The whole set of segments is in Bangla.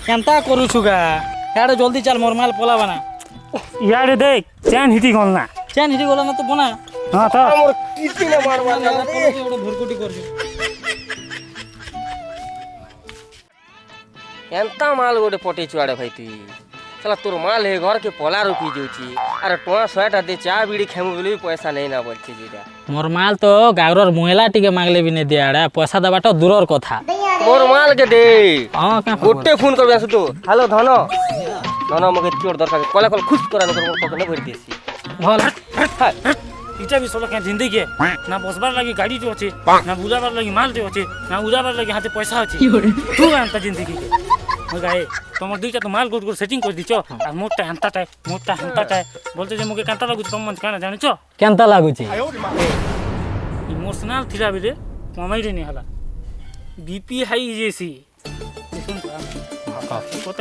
কেনতা করুছু গা ইয়াড়ে জলদি চাল মোর মাল পলাবা না ইয়ারে দেখ চেন হিটি গল না চেন হিটি গলা না তো বনা হ্যাঁ তো আমার কিতিনে মারবার না রে ভুরকুটি করছু এন্তা মাল গোটে পটেছু আড়ে ভাই তুই সালা তোর মাল হে ঘর কে পলা রুপি যাଉଛି আরে টଙ୍କା 100টা দে চা বিড়ি খেমু বলে পয়সা নেই না বলছে যেটা মোর মাল তো গাওরর মহিলা টিকে মাগলে বি নে দিয়া আড়ে পয়সা দেবাটা দূরর কথা তোর মাল কে দে হ্যাঁ কা গোটে ফোন করবে আসু তো হ্যালো ধন ধন আমাকে তোর দরকার কলা কল খুশ করানো তোর পকেটে ভরি দিছি ভাল হ্যাঁ ইটা বি সলো কেন জিন্দগি না বসবার লাগি গাড়িটি আছে না বুঝাবার লাগি মালটি আছে না উড়াবার লাগি হাতে পয়সা আছে তুই এন্তা জিন্দগি গায়ে তোমার দুইটা তো মাল গোট গোট সেটিং করে দিছ আর মোরটা হেন্তাটায় বলতে যে মুখে কান্তা লাগুছে তোমার কেন জানিছ কেনতা লাগুছি ইমোশনাল থিলা বিলে কমাই রে নি হালা বিপি হাই যেছি শুন কত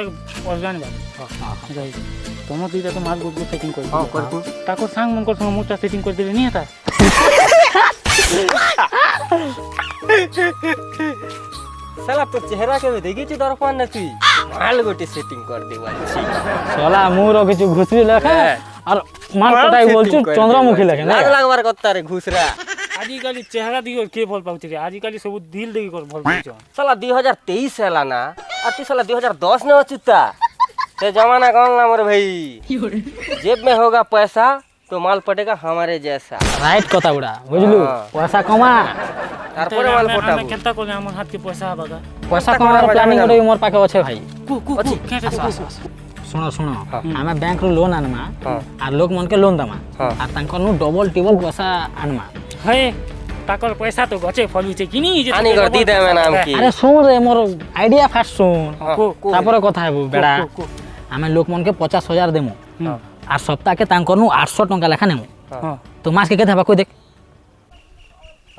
অর্গান বাদ গাই তোমার দুইটা তো মাল গোট গোট সেটিং করে হ্যাঁ কর তাকো সাং মনকর সঙ্গে মোরটা সেটিং করে দিলে নি এটা সালা তোর চেহারা কে দেখিছি দরকার না তুই মাল গোটে সেটিং কর দে বলছি চলা মুর কিছু ঘুষরি লেখা আর মাল কটাই বলছু চন্দ্রমুখী লেখা না লাগ লাগবার কথা রে ঘুষরা আজিকালি চেহারা দিকে কে ভাল পাউছে রে আজিকালি সব দিল দেখি কর ভাল পাউছ साला 2023 साला ना और तू साला 2010 में अचुता ते जमाना कौन ना मोर भाई जेब में होगा पैसा तो माल पटेगा हमारे जैसा রাইট কথা বুড়া বুঝলু পয়সা কমা তারপরে মাল পটাবো কেনতা করে আমার হাতকে পয়সা হবাগা পয়সা কমার প্ল্যানিং করে মোর পাখে আছে ভাই কু কু কু কেটে শুনো শুনো আমি ব্যাংক রু লোন আনমা হ্যাঁ আর লোক মনকে লোন দমা হ্যাঁ। আর তাঙ্কর নু ডবল টিবল পয়সা আনমা হয়ে তাকর পয়সা তো গছে ফলুছে কিনি যে আনি कर दी दे मैं नाम की আরে শুন রে মোর আইডিয়া ফার্স্ট শুন কো কো তারপরে কথা হবো বেড়া কো আমি লোক মনকে 50,000 দেমু আর সপ্তাহে তাঙ্কর নু 800 টাকা লেখা নেমু হ্যাঁ তো মাসকে কেতে হবা কই দেখ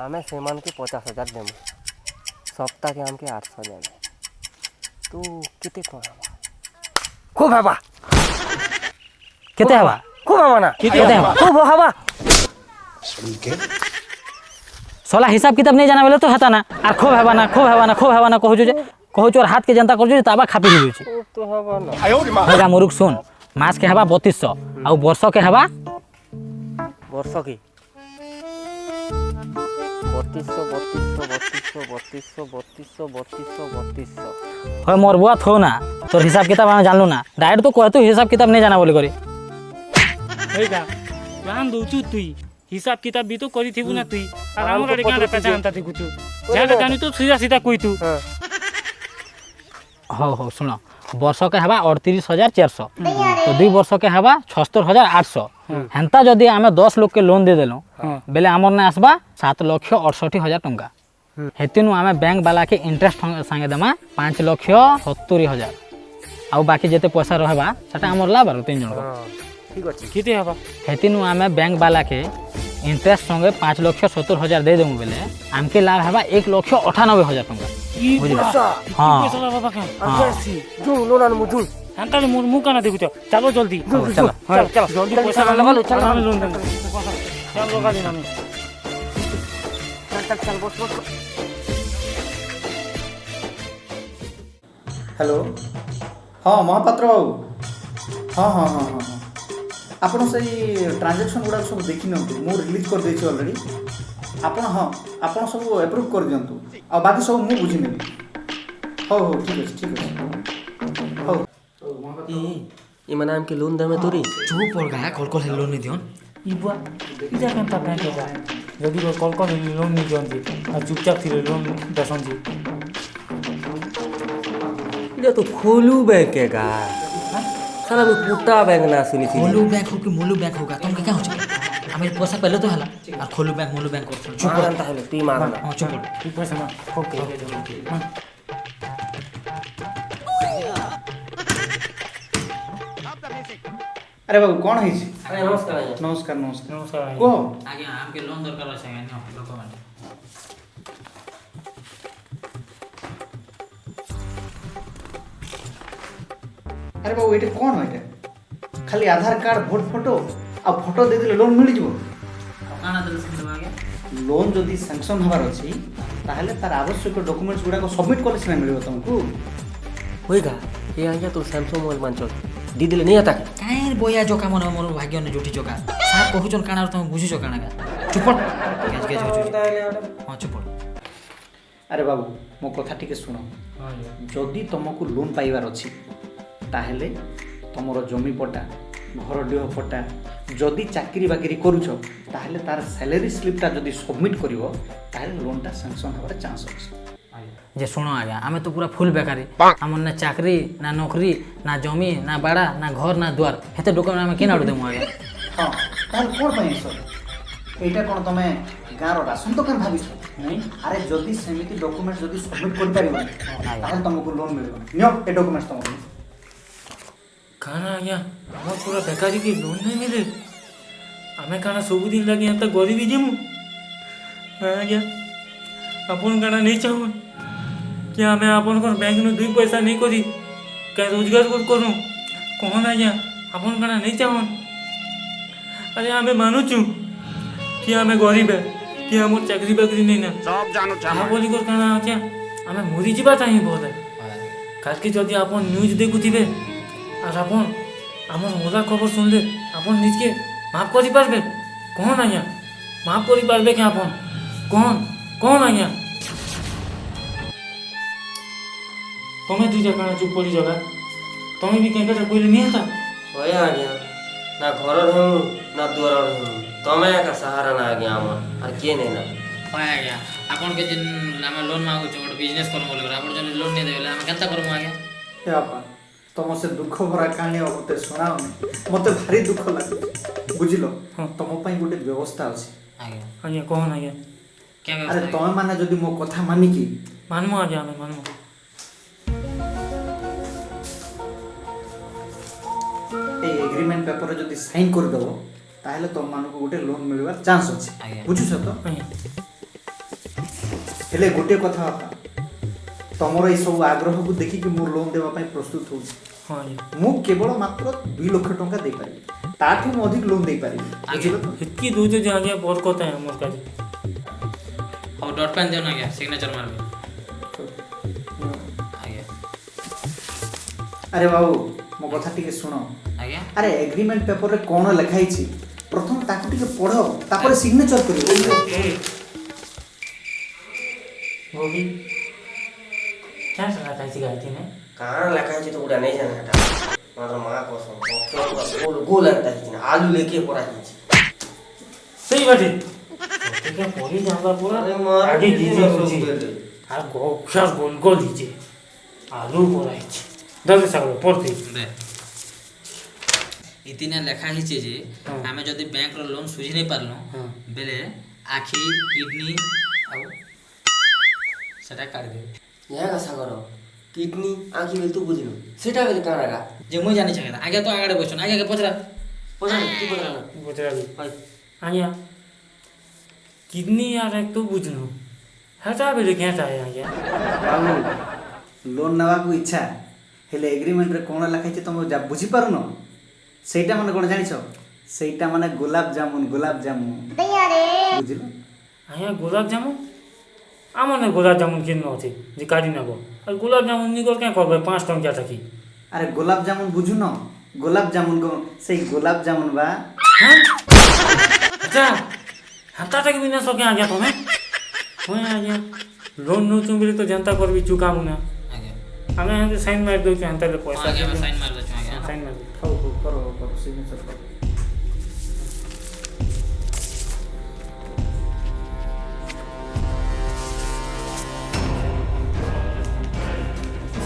हमें सेमान के 50,000 देमु सप्ताह के हमके 800 देमु तू किते कोना खूब हवा কেতে হবা खूब हवा ना किते हवा खूब हवा সলা হিসাব কিতাব নেই জানা বলে তো হাতা না আর খুব হেবা না খুব হেবা না খুব হেবা না কহুଛୁ যে কহুଛୁ আর হাত কে জনতা করছো যে তাবা খাপি দিউছি तो हवा ना হেগা মুরুক শুন মাস কে হেবা 3200 আর বর্ষ কে হেবা वर्ष की 3200 হয় মোর বুয়া থো না তোর হিসাব কিতাব আমি জানলু না ডাইরেক্ট তো কয় তুই হিসাব কিতাব নেই জানা বলে করে হইগা রান দউচু তুই হিসাব কিতাব বি তো করি থিবু না তুই আর আমার রে কেন পেছা আনতা দেখুচু জানা জানি তো সিধা সিধা কই তু হও হও শুনো বর্ষকে হেবা 38,400 তো 2 বর্ষকে হেবা 76,800 হেনতা যদি আমি 10 লোককে লোন দিয়ে দেলু বেলে আমার না আসবা 7,68,000 টাকা হেতিনু আমি ব্যাংক বালাকে ইন্টারেস্ট সঙ্গে দেমা 5,70,000 আর বাকি যেতে পয়সা রহবা সেটা আমার লাভ আর তিন জন ठीक अच्छे কিতে হবা হেতিনু আমি ব্যাংক বালাকে ইন্টারেস্ট সঙ্গে 5,70,000 দিয়ে দেবো বেলে আমকে লাভ হবা 1,98,000 টাকা ই বুঝলা হ্যাঁ পয়সা বাবা কেন अच्छी जो लोना मुझू হান্তালে মোর মুখ কানা দেখুছ চলো জলদি চলো चल चल জলদি चल, পয়সা चल, লাগা चल, চলো चल, আমি লোন দেব চল লগা দিন আমি चल चल बस बस হ্যালো ହଁ ମହାପାତ୍ର ବାବୁ ହଁ ହଁ ହଁ ହଁ ହଁ ଆପଣ ସେଇ ଟ୍ରାଞ୍ଜାକ୍ସନ୍ ଗୁଡ଼ାକ ସବୁ ଦେଖିନିଅନ୍ତୁ ମୁଁ ରିଲିଜ୍ କରିଦେଇଛି ଅଲରେଡ଼ି ଆପଣ ହଁ ଆପଣ ସବୁ ଆପ୍ରୁଭ୍ କରିଦିଅନ୍ତୁ ଆଉ ବାକି ସବୁ ମୁଁ ବୁଝିନେବି ହଉ ହଉ ଠିକ୍ ଅଛି ହଉ ये मना हमके लोन दे में तोरी চুপ পড় গা কল কল লোন নি দিওন ই বুয়া ইটা কেনতা ব্যাংক হবা যদি কল কল লোন নি দিয়ন্তি আর চুপচাপ থিলে লোন দসনজি ये तो खोलू बैंक का साला मैं कुत्ता बैंक ना सुनी थी खोलू बैंक हो कि मोलू बैंक होगा तुम क्या हो जाए हमें पैसा पहले तो हला और खोलू बैंक कर चुप चुप रहता है ती मारना हां चुप पड़ ই পয়সা না ওকে ଆରେ ବାବୁ କ'ଣ ହେଇଛି अरे नमस्कार भैया ନମସ୍କାର ନମସ୍କାର নমস্কার କୁହ आगे हमके लोन दरकार আছে লোক মানে ଆରେ ବାବୁ ଏଇଟା କ'ଣ ଏଇଟା ଖାଲି ଆଧାର କାର୍ଡ଼ ଭୋଟ ଫଟୋ ଆଉ ଫଟୋ ଦେଇଦେଲେ ଲୋନ୍ ମିଳିଯିବ କାଣା ଦେଲେ ସେମିତି ଆଜ୍ଞା ଲୋନ୍ ଯଦି ସାଙ୍କସନ୍ ହେବାର ଅଛି ତାହେଲେ ତାର ଆବଶ୍ୟକ ଡକୁମେଣ୍ଟସ୍ ଗୁଡ଼ାକ ସବମିଟ୍ କଲେ ସିନା ମିଳିବ ତୁମକୁ होएगा ଏ ଆଜ୍ଞା ତୋ ସ୍ୟାମସଙ୍ଗ ମୋବାଇଲ ମାନ ଚଲ ଦି ଦେଲେ ନେଇ ଆତା କାଇଁ ବୟା ଚକା ମୋର ମୋର ଭାଗ୍ୟ ନେ ଯୋଠି ଚକା ସାର୍ କହୁଛନ୍ କାଣା ତମେ ବୁଝିଛ କାଣା ଚୁପଟ ହଁ ଚୁପଟ। ଆରେ ବାବୁ ମୋ କଥା ଟିକେ ଶୁଣ, ଯଦି ତୁମକୁ ଲୋନ୍ ପାଇବାର ଅଛି ତାହେଲେ ତୁମର ଜମି ପଟା ଘର ଡିହ ପଟା ଯଦି ଚାକିରି ବାକିରି କରୁଛ ତାହେଲେ ତାର ସାଲାରୀ ସ୍ଲିପ୍ଟା ଯଦି ସବମିଟ୍ କରିବ ତାହେଲେ ଲୋନ୍ଟା ସାଙ୍କସନ୍ ହେବାର ଚାନ୍ସ ଅଛି। ଯେ ଶୁଣ ଆଜ୍ଞା ଆମେ ତ ପୁରା ଫୁଲ୍ ବେକାରୀ, ଆମର ନା ଚାକରି ନା ନୌକରି ନା ଜମି ନା ବାଡ଼ା ନା ଘର ନା ଦୁଆର ହେତେ ଡକୁମେଣ୍ଟ ଆମେ କେନ୍ ଆଡ଼ୁ ଦେମୁ ଆଜ୍ଞା? ହଁ ତାହେଲେ କ'ଣ ପାଇଁ ଆସ ଏଇଟା କ'ଣ ତୁମେ ଗାଁର ରାସନ ଦୋକାନ ଭାବିଛ? ନାଇଁ ଆରେ ଯଦି ସେମିତି ଡକୁମେଣ୍ଟ ଯଦି ସବମିଟ୍ କରିପାରିବନି ତାହେଲେ ତୁମକୁ ଲୋନ୍ ମିଳିବନି। ନିଅ ଏ ଡକୁମେଣ୍ଟ ତୁମକୁ। କାଣା ଆଜ୍ଞା আমার পুরা বেকারি কি লোন নাই মিলে আমি কাଣା ସବୁଦିন লাগি এত গরিবি ଯିମୁ ଆଜ୍ଞା ଆପଣ କାଣା ନେଇ ଚାହୁଁନ୍ କି ଆମେ ଆପଣଙ୍କର ବ୍ୟାଙ୍କରୁ 2 ପଇସା ନେଇ କରି କାଁ ରୋଜଗାର କରୁ କହନ ଆଜ୍ଞା ଆପଣ କାଣା ନେଇ ଚାହୁଁନ୍? ଆରେ ଆମେ ମାନୁଛୁ କି ଆମେ ଗରିବ କି ଆମର ଚାকরি ବାকরি ନେଇ ନା সব জানো চাহা বলি কর কাଣା আজ্ঞା ଆମେ মরিଯିବା ଚାହିଁ ବୋଧେ কালকে যদি ଆପଣ ନ୍ୟୁଜ୍ ଦେଖୁଥିବେ আর আপন আমার মজা খবর শুনলে আপন নিজকে মাফ করি পারবে কহন আজ্ঞা মাফ করি পারবে কি আপন কহন কহন আজ্ঞা তুমি দুইটা কাଣା চুপ করি জগা তুমি বি কেঁকেটা কইলে নিয়ে তা হয় আজ্ঞা না ঘরর হেমু না দুয়ারর হেমু তমে একা সাহারা না আজ্ঞা আমার আর কে নেই না হয় আଜ୍ଞା ଆପଣକେ ଯେନ୍ ଆମେ ଲୋନ୍ ମାଗୁଛୁ ଗୋଟେ ବିଜନେସ୍ କରମୁ ବୋଲି ଆପଣ ଯଦି ଲୋନ୍ ନେଇ ଦେବେ ଆମେ କେନ୍ତା କରମୁ ଆଜ୍ଞା? ହେ ବାପା ତମ ସେ ଦୁଃଖ ଭରା କାହାଣୀ ଆଉ ମୋତେ ଶୁଣାଅନି, ମୋତେ ଭାରି ଦୁଃଖ ଲାଗୁଛି ବୁଝିଲ। ହଁ। ତମ ପାଇଁ ଗୋଟେ ବ୍ୟବସ୍ଥା ଅଛି। ଆଜ୍ଞା ଆଜ୍ଞା କହନ ଆଜ୍ଞା କେଁ ଆରେ ତମେ ମାନେ ଯଦି ମୋ କଥା ମାନିକି ମାନମୁ ଆଜ୍ଞା ଆମେ ମାନମୁ এই এগ্রিমেন্ট পেপরে যদি সাইন କରିଦେବ ତାହେଲେ ତମମାନଙ୍କୁ ଗୋଟେ ଲୋନ୍ ମିଳିବାର ଚାନ୍ସ ଅଛି। ଆଜ୍ଞା। ବୁଝୁଛ ତ? ଆଜ୍ଞା ହେଲେ ଗୋଟିଏ କଥା ବାପା, ତମର এই ସବୁ ଆଗ୍ରହକୁ ଦେଖିକି ମୁଁ ଲୋନ୍ ଦେବା ପାଇଁ ପ୍ରସ୍ତୁତ ହେଉଛି। ହଁ ଆଜ୍ଞା ମୁଁ କେବଳ ମାତ୍ର 2 ଲକ୍ଷ ଟଙ୍କା ଦେଇପାରିବି, ତାଠୁ ମୁଁ ଅଧିକ ଲୋନ୍ ଦେଇପାରିବି। ବୁଝିଲ ତ? ହେତ୍କି ଦଉଛ ଯେ ଆଜ୍ଞା ବଡ଼ କଥା ଆମର କାছে ହଉ ଡଟ୍ ପେନ୍ ଦିଅନ ଆଜ୍ଞା ସିଗ୍ନେଚର ମାରବେ ଆଜ୍ଞା ଆରେ ବାବୁ ମୋ କଥା ଟିକେ ଶୁଣ। ଆଜ୍ଞା ଆରେ ଏଗ୍ରିମେଣ୍ଟ ପେପରରେ କ'ଣ ଲେଖା ହେଇଛି ପ୍ରଥମେ ତାକୁ ଟିକେ ପଢ଼, ତାପରେ ସିଗ୍ନେଚର କରିବ। गोभी क्या सलाह कैसी गाती ने কার লেখা আছে তো ওটা নেই জানে এটা আমার মা কসম গোল গোল একটা আছে আলু লেকে পড়া আছে सही बात है ठीक है पूरी जांबा पूरा अरे मार आगे दीजिए मुझे दे আর গোখা গোল গোল দিছে আলু পড়াইছে দাদা সাগর পড়তে দে ইতিনে লেখা হয়েছে যে হ্যাঁ। আমি যদি ব্যাংকর লোন সুঝি নাই পারলু হ্যাঁ। বেলে আখি কিডনি ଆଉ সেটা কাটি দেবে ইয়া কাছা কর কিডনি আঁখি বেল তো বুঝিনু সেটা বেল কানাগা যে মুই জানি ছাগা আগে তো আগাড়ে বসুন আগে পচরা পড়া কি পড়া না বুঝরাবি ভাই আজ্ঞা কিডনি আর এক তো বুঝনু হেটা বেলে কেটা আজ্ঞা ବାବୁ ଲୋନ୍ ନେବାକୁ ଇଚ୍ଛା ହେଲେ ଏଗ୍ରିମେଣ୍ଟରେ କ'ଣ ଲେଖା ହେଇଛି ତମେ ବୁଝିପାରୁନ? ସେଇଟା ମାନେ କ'ଣ ଜାଣିଛ? ସେଇଟା ମାନେ ଗୋଲାପ ଜାମୁନ ବୁଝିଲ? আজ্ঞা গোলাপ জামুন আমার না গোলাপ জামুন কিনো আছে যে কাটি নেব আর গোলাপ জামুন নিকল কেন করবে 5 টঙ্কা থাকি আরে গোলাপ জামুন বুঝুন? গোলাপ জামুন সেই গোলাপ জামুন বা হ্যাঁ আচ্ছা হাতাটাকে বিনা সকে আজ্ঞা তুমি হ্যাঁ আজ্ঞা লোন নতুন বলে তো জানতা করবি চুকামু না আগে আমি হ্যাঁ সাইন মারি দউছি হাতালে পয়সা আগে আমি সাইন মার দেছো আগে সাইন মারি ହଉ ହଉ କର କର ସିଗ୍ନେଚର କର।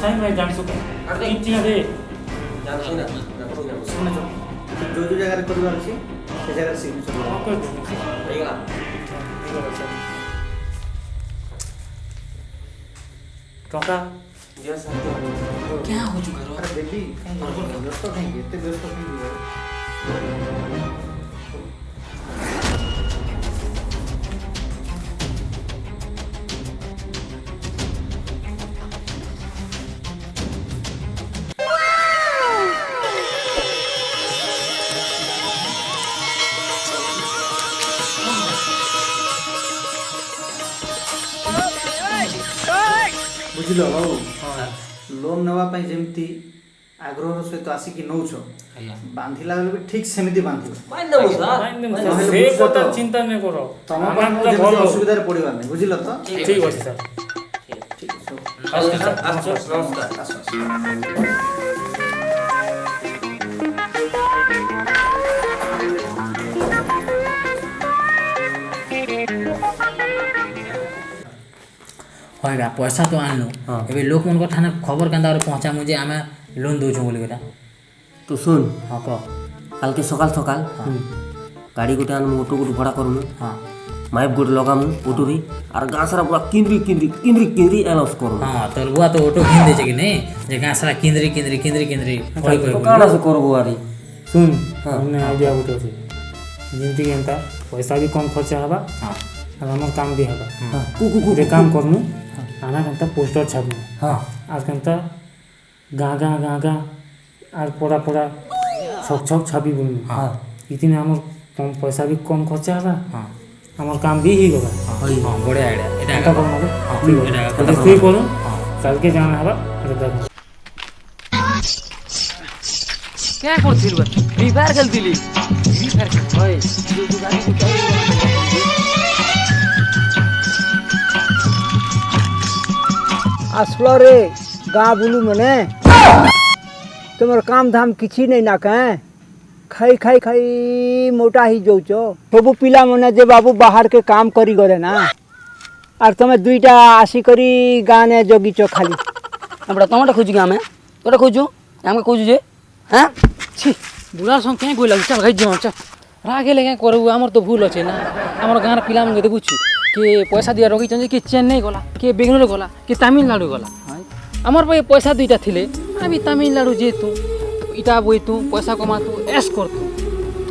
সাইন মারি জানছো কেন আর দে। ইচ্ছা দে জানছি না জানছি না ସିଗ୍ନେଚର ଯୋଉ ଯୋଉ ଜାଗାରେ କରିବାର ଅଛି ସେ ଜାଗାରେ ସିଗ୍ନେଚର କର। ওকে ହେଇଗଲା টকা ଦିଅ ଶାନ୍ତି क्या हो चुका रो ଆରେ ଦେବି କାହିଁକି ବ୍ୟସ୍ତ କାହିଁକି ଏତେ ବ୍ୟସ୍ତ କାହିଁକି? ବୁଝିଲ ବାବୁ ଲୋନ୍ ନେବା ପାଇଁ ଯେମିତି ଆଗ୍ରହର ସହିତ ଆସିକି ନଉଛ ବାନ୍ଧିଲା ବେଳେ ବି ଠିକ୍ ସେମିତି ବାନ୍ଧିବ ବାନ୍ଧିଦେବୁ ସାର୍ ସେ କଥା ଚିନ୍ତା ନାଇଁ କର ତମ ଆମେ ପାଇଁ ପୁରା ଯେମିତି ଭଲ ଅସୁବିଧାରେ ପଡ଼ିବାର ନାହିଁ ବୁଝିଲ ତ ଠିକ ଅଛି ସାର୍ ଠିକ୍ ଅଛି ହଉ। ଆସୁଛି ସାର୍ ଆସ ନମସ୍କାର ଆସ, ଆସ। ହଇଗା ପଇସା ତ ଆଣିଲୁ ଏବେ ଲୋକମାନଙ୍କର ଠାନେ ଖବର କେନ୍ତା করে ପହଞ୍ଚାମୁ ଯେ ଆମେ ଲୋନ୍ ଦଉଛୁ ବୋଲି କଥା ତୁ ଶୁଣ ହଁ କହ কালকে সকাল সকাল গাড়ি গোটে আনমু অটো গোটে ভড়া করমু ହଁ মাইপ গোটে লগামু অটোরে আর গাঁ সারা পুরা কিন্দ্রি কিন্দ্রি কিন্দ্রি কিন্দ্রি এলাউন্স করমু ହଁ তোর বুয়া তো অটো কিন ଦେଇছে କି ନାଇଁ ଯେ ଗାଁ ସାରା କିନ୍ଦ୍ରି କିନ୍ଦ୍ରି କିନ୍ଦ୍ରି କିନ୍ଦ୍ରି କହି କହି তো কাଣା সে করবো আরে ଶୁଣ ମାନେ ଆଇଡ଼ିଆ ଗୋଟେ ଅଛି ଯେମିତିକି ଏନ୍ତା ପଇସା ବି କମ୍ ଖର୍ଚ୍ଚ ହେବା ହଁ ଆଉ ଆମର କାମ ବି ହେବା কুকু ଗୋଟେ କାମ କରମୁ ଆମେ କେନ୍ତା ପୋଷ୍ଟର ଛାପମୁ হ্যাঁ আর কেন্তা গাঁ গাঁ গাঁ গাঁ আর পড়া পড়া ছক ছক ছাপি বুনমু ইতিনে আমার কম পয়সা ବି কম খরচা ହେବା ହଁ আমার কাম ବି ହେଇଗଲା ହଁ ବଢ଼ିଆ ଆଇଡ଼ିଆ ଏଇଟା ଏନ୍ତା କରମୁ ଏଇଟା ଏବେ ତୁଇ କରୁ কালকে জানা ହେବା এটা ଦେଖ क्या करथिलु फ्री फायर खेलथिली फ्री फायर होय तू गाड़ी को चाहि आसलो रे गाँ बुलू मने तुमर काम धाम किछि नहीं ना कहे खाई खाई खाई मोटा ही जाऊच सबू पिला मने जे बाबू बाहर के काम करी गले ना आर तुम दुईटा आसी करी गाँ ने जगिच खाली हमरा तमटा खोजु के हमें तोटा खोजु हम खोजु जे हैं छी बुढ़ा संग के कोई चल गई जो चल रागे लेके करू हमर तो भूल अछि ना हमर गाँर पिला मन देखुछु कि पैसा दिया रखी चंजे कि चेन्नई गला कि बेंगलोर गला कि तमिलनाडु गला हमर पे पैसा दुईटा थिले अभी तमिलनाडु जे तू इटा बोई तू पैसा कमा तू ऐश कर तू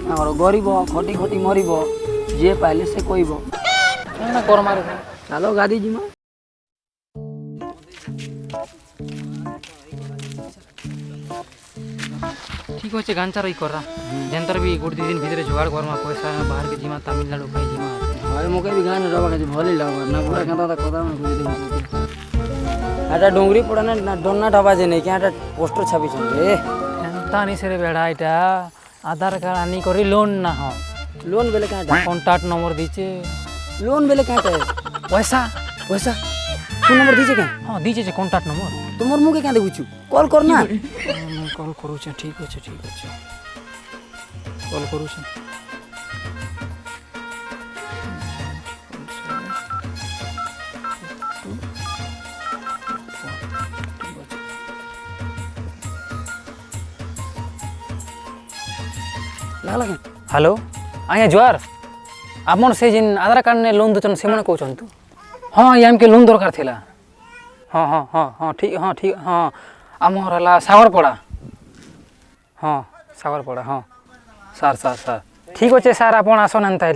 हमर गरीब खटी खटी मरिब जे पाइले से कहब ना कर मारे चलो गाड़ी जिमा ठीक अच्छे गान चार करा जेनतर भी गोटे दिन भितर जोगाड़ करमा पैसा बाहर के जिमा तमिलनाडु कहीं जिमा भाई मोके भी गान रवा के भले लगा ना पूरा कहता था कदा में खोज दे आटा डोंगरी पड़ा ना डोना ढाबा जे नहीं क्या आटा पोस्टर छापी छे एंता नहीं से रे बेड़ा इटा आधार कार्ड आनी करी लोन ना हो लोन बेले का कांटेक्ट नंबर दीचे लोन बेले का पैसा पैसा फोन नंबर दीचे क्या हां दीचे जे कांटेक्ट नंबर तुमर मुके क्या देखुछु कॉल करना मैं कॉल करू छे ठीक अछि कॉल करू छे हेलो आज्ञा जुआर आपन से जिन आधार कार्ड ने लोन दचन से मन कहउछन तू हां ये हमके लोन दरकार थिला हाँ हाँ हाँ हाँ ठीक हाँ आमर है सागरपड़ा हाँ सागरपड़ा हाँ सार सार सार ठीक अच्छे सार आप आसन एंता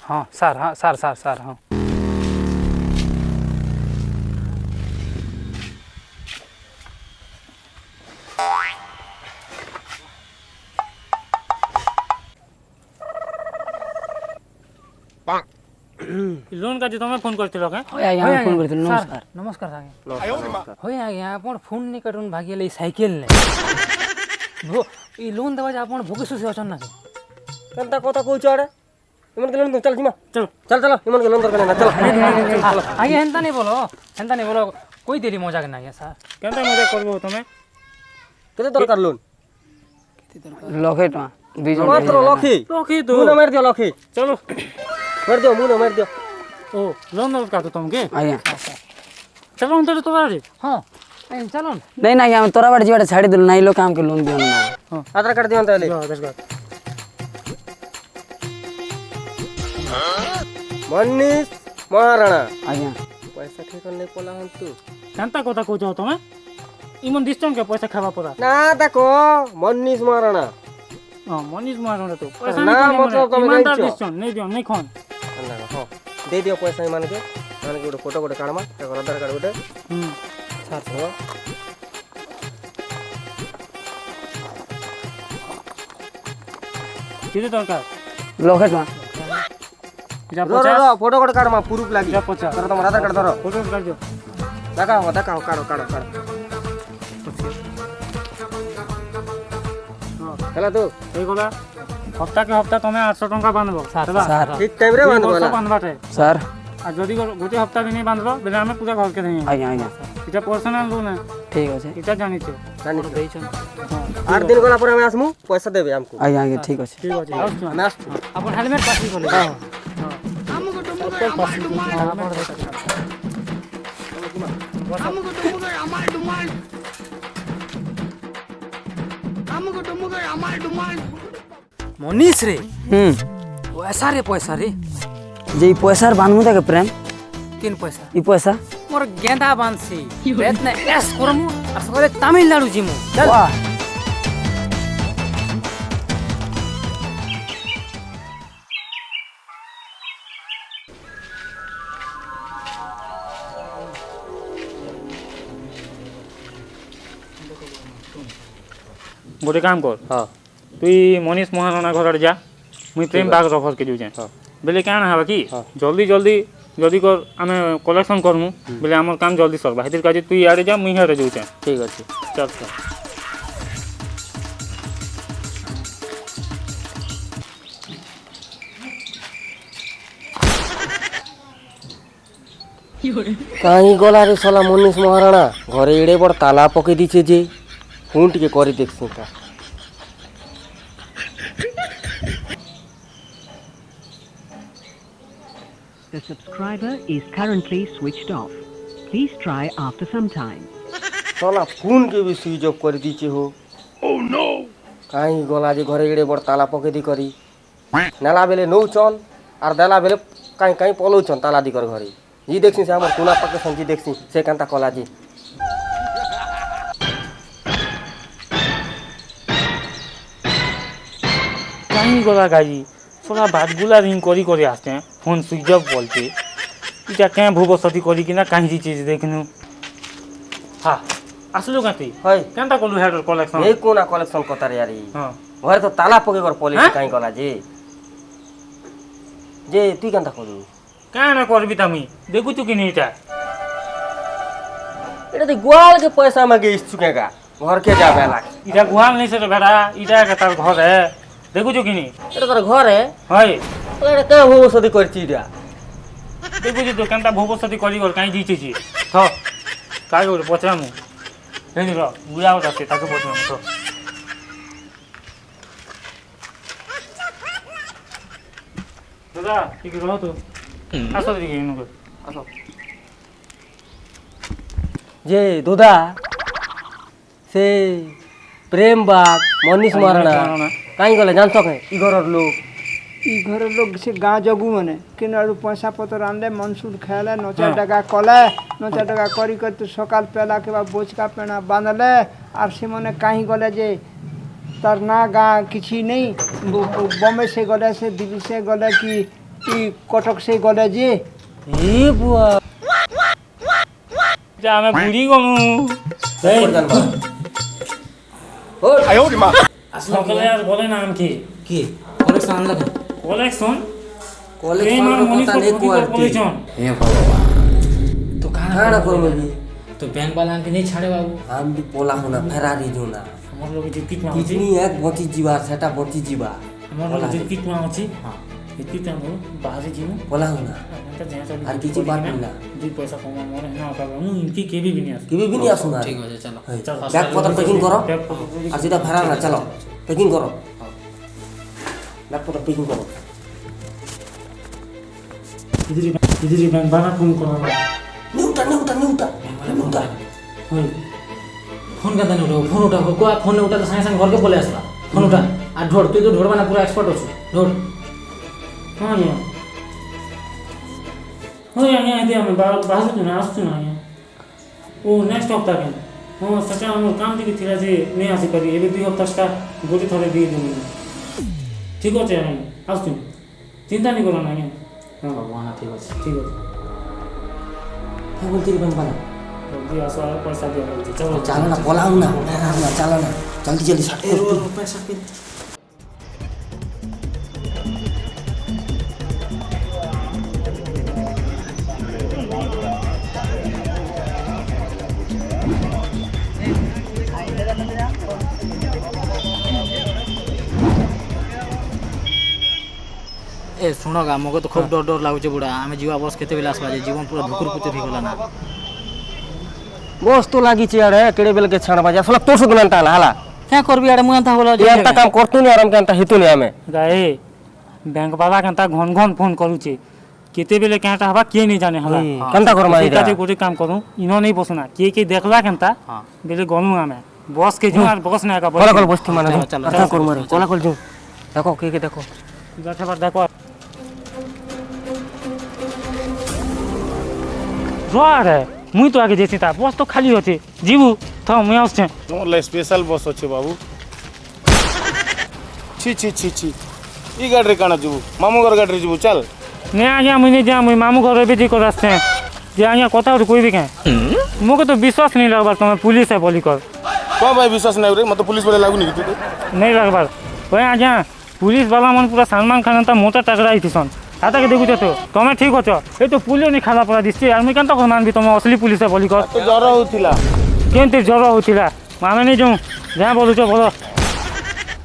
हाँ सार हाँ सार सार सार हाँ लोन का जो तुम्हें फोन करते लोग आज्ञा फोन करथिल नमस्कार नमस्कार आज्ञा होय आज्ञा आपण फोन नहीं कटन भागिले साइकिल ने भो ई लोन देबा जे आपण भोगेसु से अचन ना কেনটা কথা কইছ আরে ইমন গেলন চল জিমা চল চল চল ইমন গেলন দরকার না চল आज्ञा हेंता नहीं बोलो कोई देरी मजाक ना आज्ञा सर केनता मजा करबो तुम्हें কেতে দরকার লোন लखे टा दुई जन মাত্র লক্ষে ओके तो মুনা মার দিও লক্ষে चलो মার দিও মুনা মার দিও ओ लोन दरकार तो तुमके आज्ञा चलो अंतर तो रे हां चलो नहीं ना आज्ञा तोरा बाड़ जीवाटा छाड़ी दिल नहीं लो काम के लोन दियो ना আধার কার্ড দিও তাহলে মনিস মহারাণা आज्ञा পয়সা ঠিক করে পলা হন তু केनता কথা কইছ তুমি ইমন দিছন के पैसा खावा पड़ा না দেখো মনিস মহারাণা हां मनीष मार तो पैसा ना, नहीं मतलब तुम ईमानदार नहीं दिसछन नहीं दियो नहीं खन না হ্যাঁ দে দিও পয়সা ইমানকে মানে গোটে ফটো গোটে কাড়মা তার আধার কার্ড গোটে সাথ হো किती दरकार लखे टा जा रो रो रो ফটো গোটে কাড়মা প্রুফ লাগি जा पचा ধরো তোমার আধার কার্ড ধরো फोटो कर दियो দেখাও দেখাও কাড়ো কাড়ো কাড়ো ହେଲା তো এইগুলা হপ্তাকে হপ্তা তুমি 800 টঙ্কা বাঁধব স্যার ঠিক টাইমরে বাঁধবো না বাঁধবাটে স্যার আর যদি গোটে হপ্তা দিনে বাঁধব বেলে আমি পুরা ঘরকে দেই আজ্ঞা আজ্ঞা এটা পার্সোনাল লোন ঠিক আছে এটা জানিছো জানিস ଦେଇଛନ୍ 8 দিন গলা পরে আমি আসমু পয়সা দেবে আমকু আজ্ঞା আজ্ঞା ঠিক আছে ঠিক আছে আসছো আমি আসছি ଆପଣ ହେଲମେଟ୍ ପାସି କଲେ মনীষ রে পয়সা রে যে এই পয়সার বানমু তাকে প্রেম କିନ୍ ପଇସା এই পয়সা ମୋର ଗେନ୍ଦା ବାନ୍ଧସି ବେତନ ଏସ୍ କରମୁ আর সকালে তামিলনাড়ু জিমু বাহ গোটে কাম কর হ্যাঁ তুই মনীষ মহারণা ঘর যা মুই প্রেম বাগ রফরকে যাউছে বেলে কাଣା হবা কি জলদি জলদি যদি কর আমি কলেকশন করমু বেলে আমার কাম জলদি সরবা হেতির কাজে তুই ইয়ারে যা মুই ইয়ারে যাউছে ঠিক আছে চল চল କାହିଁ ଗଲା ରେ ଶଲା ମନୀଷ ମହାରାଣା ଘରେ ଏଡ଼େ ବଡ଼ ତାଲା ପକେଇ ଦେଇଛେ ଯେ ପୁଣି ଟିକେ କରି ଦେଖସି ତା The subscriber is currently switched off. Please try after some time. ଶଲା ଫୋନ୍ କେ ବି ସୁଇଚ୍ ଅଫ୍ କରି ଦେଇଛେ ହୋ କାହିଁ ଗଲା ଯେ ଘରେ ଏଡ଼େ ବଡ଼ ତାଲା ପକେଇ ଦେଇ କରି ନେଲା ବେଲେ ନଉଛନ୍ ଆର୍ ଦେଲା ବେଲେ କାହିଁ କାହିଁ ପଲଉଛନ୍ ତାଲା ଦିକର ଘରେ ଇ ଦେଖସି ସେ ଆମର କୁନା ପାକେ ସଞ୍ଜି ଦେଖସି ସେ କେନ୍ତା କଲା ଯେ কাহিনী গলা গাড়ি সলা বাদগুলা রিং করি করে আসছে ফোন সুইচ অফ বলছে এটা কেন ভূবসতি করি কিনা কাহি দিচ্ছে দেখনু হ্যাঁ আসলু কাতি হয় কেনটা করলু হেডর কালেকশন এই কোনা কলেকশন কথারে আরে হ্যাঁ ঘরে তো তালা পকে কর পলিছি হ্যাঁ? কাହିଁ গলা যে তুই কেনতা করলু কেন করবি তুমি দেখুছু কিনি এটা এটা তো গোয়ালকে পয়সা মাগে ইচ্ছুকেগা ঘরকে যাবে লাগে এটা গুহাল নেই সেটা ভেড়া এটা একটা তার ঘরে দেখুছু কিনি এটা তোর ঘরে হয় এটা কেন ভবিষ্যৎ করছি এটা দেখুছু তো কেনটা ভূবসতি করি কর কাহি দিয়েছি থ কাজ করে পচরামু এই র বুড়া ওটা আছে তাকে পচরামু তো দাদা ঠিক রহ তো আসো দিকে এনুকে আসো যে দুদা সে প্রেম বাগ মনীষ মারানা কাହିଁ গলে জানছ কে ই ঘরর লোক ই ঘরের লোক সে গাঁ জগু মানে কেন আরো পয়সা পতর আনলে মনসুর খেলে নচা টাকা কলে নচা টাকা করি করি তো সকাল পেলা কিবা বোচকা পেনা বাঁধলে আর সে মনে কাহি গলে যে তার না গাঁ কিছু নেই বম্বে সে গলে সে দিল্লি সে গলে কি কটক সে গলে যে এ বুয়া যা আমি বুড়ি গনু এই সকালে আর বলে না আমি কি কি কলেকশন আনলা কেন কালেকশন কলেকশন কথা নেই কোয়ালিটি হে ভগবান তো কাଣା করবে তো ব্যাংক वाला के नहीं छाड़े बाबू আমি বি পোলা হোনা ফেরারি জোনা আমার লোক জিতকিট মারছি কিডনি এক বঁচি ଯିବା সেটা বঁচি ଯିବା আমার লোক জিতকিট মারছি হ্যাঁ জিতকিট আমরা বাহারে জিমু পোলা হোনা এটা যা চল আর কিছু বাদ না দুই পয়সা কমা মনে না পাবো মু ইনকি কেবি বিনি আস কেবে বিনি আসুনা ঠিক আছে চলো ব্যাগ পত্র প্যাকিং করো আর যেটা ফেরা না চলো প্যাকিং করো ব্যাগ পত্র প্যাকিং করো ইদিরি ব্যাংক বানা ফোন করো নিউটা হই ফোন का देने उठो फोन उठा को फोन उठा तो संगे संगे घर के बोले आसला फोन उठा आ ढोड़ तू तो ढोड़ बना पूरा एक्सपर्ट हो ढोड़ हां या हो या ये हम बाहर से ना आसु ना या ओ नेक्स्ट हफ्ता के हां सचा हम काम दिके थिला जे नै आसी पारी एबे दुई हफ्ता का गोटी थरे दिए देमु ठीक আছে আমি আসু চিন্তা নি করো না हां भगवान ठीक है ঠিক আছে হ্যাঁ বলতে ব্যাংক বালা जल्दी आसो और पैसा दिया चलो चलो ना पोला होना फेरा ना चलो ना जल्दी जल्दी साथ पैसा पे এ শুণ গা মকে তো খুব ডর ডর লাগুছে বুড়া আমি ଯିବା বস কেতেবেলে আসবা যে জীবন পুরা ধুকুর পুচুর হয়ে না বস তো লাগিছে আরে কেড়ে বেলে কে ছাড়বা যা সলা তোর সুদ নানটা হালা হ্যাঁ করবি আরে মুই এন্তা বলো এন্তা কাম করতু নি আরাম কেনতা হেতু নি আমি গায়ে ব্যাংক বাবা কেনতা ঘন ঘন ফোন করুছে কেতেবেলে কেনটা হবা কে নেই জানে হলা কেনতা করমা ঠিক আছে গোটে কাম করু ইনো নেই বসু না কে দেখলা কেনতা বেলে গনু আমি বস কে যু আর বস না একা কলা কল বসতি মানে চলো, কথা কর মারে কলা কল যু দেখো কে দেখো যাচ্ছাবার দেখো রে মুই তো আগে যেছি তা বস তো খালি আছে জিবু থাও মুই আসছে তোমার লাই স্পেশাল বস আছে বাবু ছি ছি ছি ছি ই গাড়ি কানা যাবু মামু ঘর গাড়ি যাবু চল নে আজ্ঞা মুই নে যা মুই মামু ঘর বেজি করে আসছে যে আজ্ঞা কথা তো কইবি কে মোকে তো বিশ্বাস नहीं लगबार তুমি পুলিশ है बोली कर কো ভাই বিশ্বাস নাই রে মত পুলিশ বলে লাগুনি কি তুই नहीं लगबार ওই আজ্ঞা পুলিশ বালা মন পুরা সালমান খান তা মোটা টাকরা আইতিছন আতাকে দেখুছ তো তুমি ঠিক আছো এই তো পুলিশ নি খালা পড়া দিছি আর মুই কেনতা মানবি তুমি असली পুলিশ है बोली कर তো জ্বর হউতিলা কেনতে জ্বর হউতিলা মামে নি যাও যা বলুছ বলো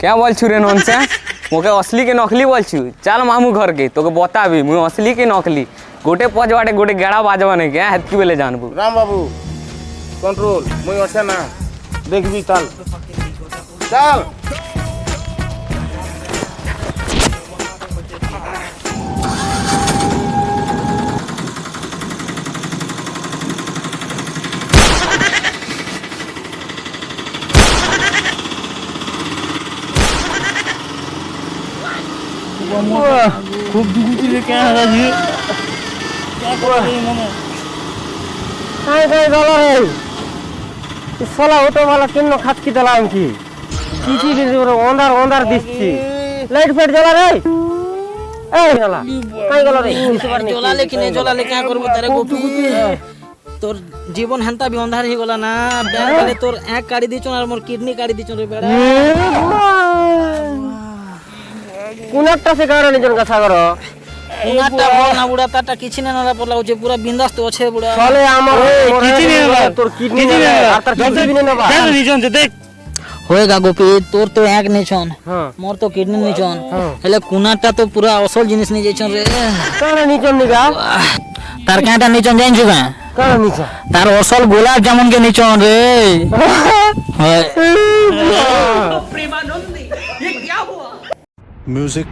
क्या बोलछु रे नॉनसेंस मोके असली के नकली बोलछु चल मामू घर के तोके बताबी मुई असली के नकली गोटे पजवाटे गोटे गेड़ा बाजवा नहीं क्या हेतकी बेले जानबू রাম বাবু কন্ট্রোল মই আছে না দেখবি চল চল খুব দুগুতি রে কে হারাজি কে করে মনে কাই কাই গলা রে সলা অটো वाला কিন্ন খাতকি দিলাম কি কিছি দিছি ওরে অন্ধার অন্ধার দিচ্ছি লাইট ফাইট জ্বলা রে এই জ্বলা কাই গলা রে জ্বলালে কি নেই জ্বলালে কে করবো তারে গোপি তোর জীবন হেন্তা বি অন্ধার হয়ে গলা না ব্যাংক বালে তোর এক কাড়ি দিছন আর মোর কিডনি কাড়ি দিছন রে বেড়া কোনটা সে গাড়ি নিজন কথা করো উনাটা বল না বুড়া তাটা কিছু না না পড়লা হচ্ছে পুরা বিন্দাস তো আছে বুড়া চলে আমার কিছি নি বাবা, তোর কিডনি কিছি নি বাবা। আর তার কিডনি না বা দেখ নিজন দেখ होएगा गोपी तोर तो एक निछन मोर तो किडनी निछन हेले कुनाटा तो पूरा असल जिनिस नि जैछन रे কার নিজন নিগা तार काटा निछन जाइन जुगा কার নিজন तार असल गुलाब जामुन के निछन रे म्यूजिक